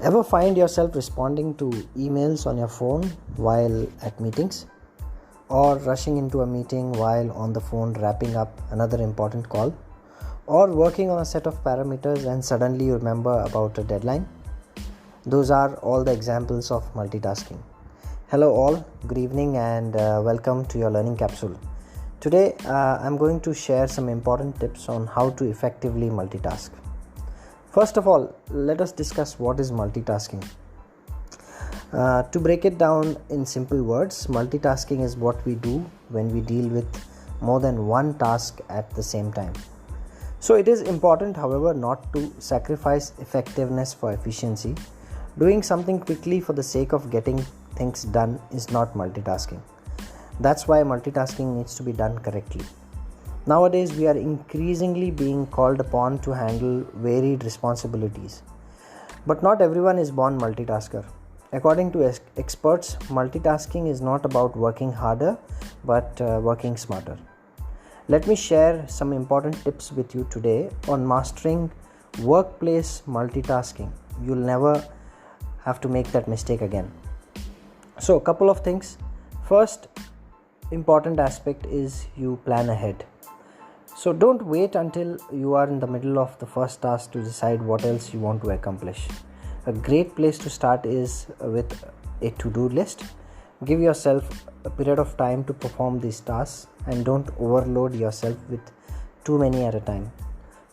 Ever find yourself responding to emails on your phone while at meetings, or rushing into a meeting while on the phone wrapping up another important call, or working on a set of parameters and suddenly you remember about a deadline? Those are all the examples of multitasking. Hello all, good evening and welcome to your learning capsule. Today I'm going to share some important tips on how to effectively multitask. First of all, let us discuss what is multitasking. To break it down in simple words, multitasking is what we do when we deal with more than one task at the same time. So it is important, however, not to sacrifice effectiveness for efficiency. Doing something quickly for the sake of getting things done is not multitasking. That's why multitasking needs to be done correctly. Nowadays, we are increasingly being called upon to handle varied responsibilities. But not everyone is born multitasker. According to experts, multitasking is not about working harder, but working smarter. Let me share some important tips with you today on mastering workplace multitasking. You'll never have to make that mistake again. So, a couple of things. First, important aspect is you plan ahead. So don't wait until you are in the middle of the first task to decide what else you want to accomplish. A great place to start is with a to-do list. Give yourself a period of time to perform these tasks and don't overload yourself with too many at a time.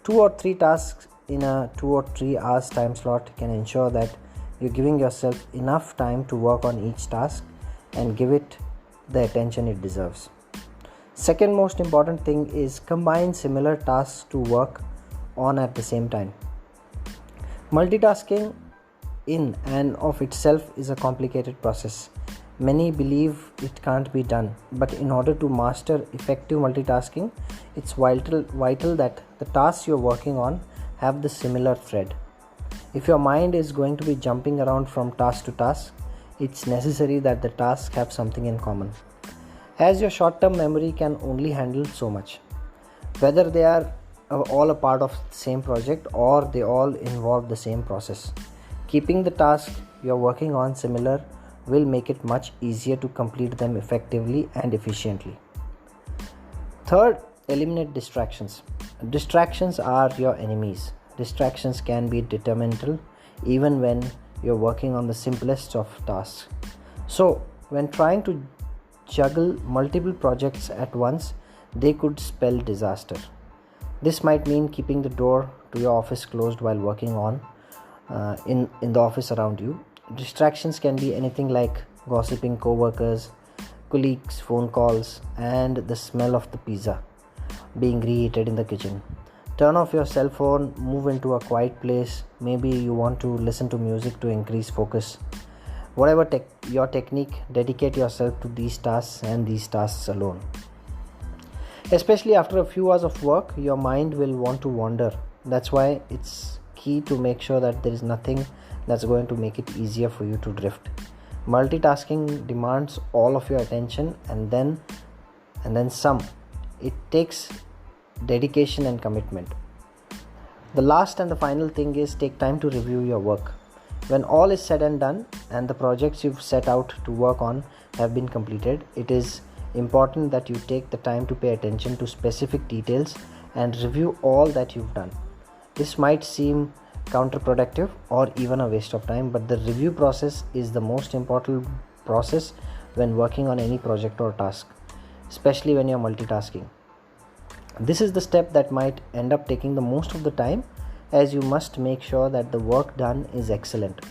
2 or 3 tasks in a 2 or 3 hours time slot can ensure that you're giving yourself enough time to work on each task and give it the attention it deserves. Second most important thing is combine similar tasks to work on at the same time. Multitasking in and of itself is a complicated process. Many believe it can't be done, but in order to master effective multitasking, it's vital that the tasks you're working on have the similar thread. If your mind is going to be jumping around from task to task, it's necessary that the tasks have something in common, as your short-term memory can only handle so much. Whether they are all a part of the same project or they all involve the same process, keeping the task you're working on similar will make it much easier to complete them effectively and efficiently. Third, eliminate distractions. Distractions are your enemies. Distractions can be detrimental even when you're working on the simplest of tasks. So, when trying to juggle multiple projects at once, they could spell disaster. This might mean keeping the door to your office closed while working on in the office around you. Distractions can be anything like gossiping co-workers, colleagues, phone calls, and the smell of the pizza being reheated in the kitchen. Turn off your cell phone, move into a quiet place. Maybe you want to listen to music to increase focus. Whatever your technique, dedicate yourself to these tasks and these tasks alone. Especially after a few hours of work, your mind will want to wander. That's why it's key to make sure that there is nothing that's going to make it easier for you to drift. Multitasking demands all of your attention and then some. It takes dedication and commitment. The last and the final thing is take time to review your work. When all is said and done and the projects you've set out to work on have been completed, it is important that you take the time to pay attention to specific details and review all that you've done. This might seem counterproductive or even a waste of time, but the review process is the most important process when working on any project or task, especially when you're multitasking. This is the step that might end up taking the most of the time, as you must make sure that the work done is excellent.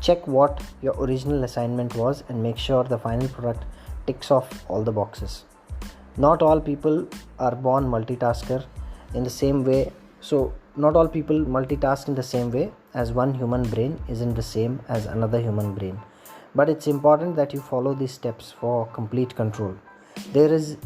Check what your original assignment was and make sure the final product ticks off all the boxes. Not all people are born multitasker in the same way. So not all people multitask in the same way, as one human brain isn't the same as another human brain. But it's important that you follow these steps for complete control. There's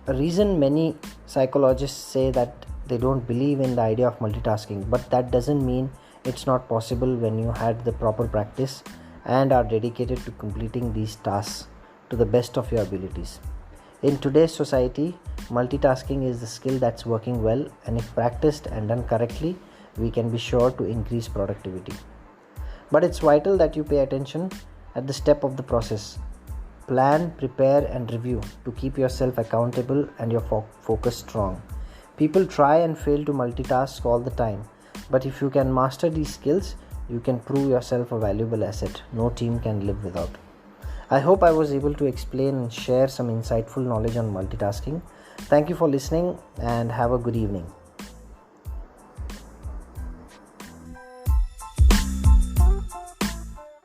a reason many psychologists say that they don't believe in the idea of multitasking, but that doesn't mean it's not possible when you had the proper practice and are dedicated to completing these tasks to the best of your abilities. In today's society, multitasking is the skill that's working well, and if practiced and done correctly, we can be sure to increase productivity. But it's vital that you pay attention at the step of the process. Plan, prepare, and review to keep yourself accountable and your focus strong. People try and fail to multitask all the time, but if you can master these skills, you can prove yourself a valuable asset no team can live without. I hope I was able to explain and share some insightful knowledge on multitasking. Thank you for listening and have a good evening.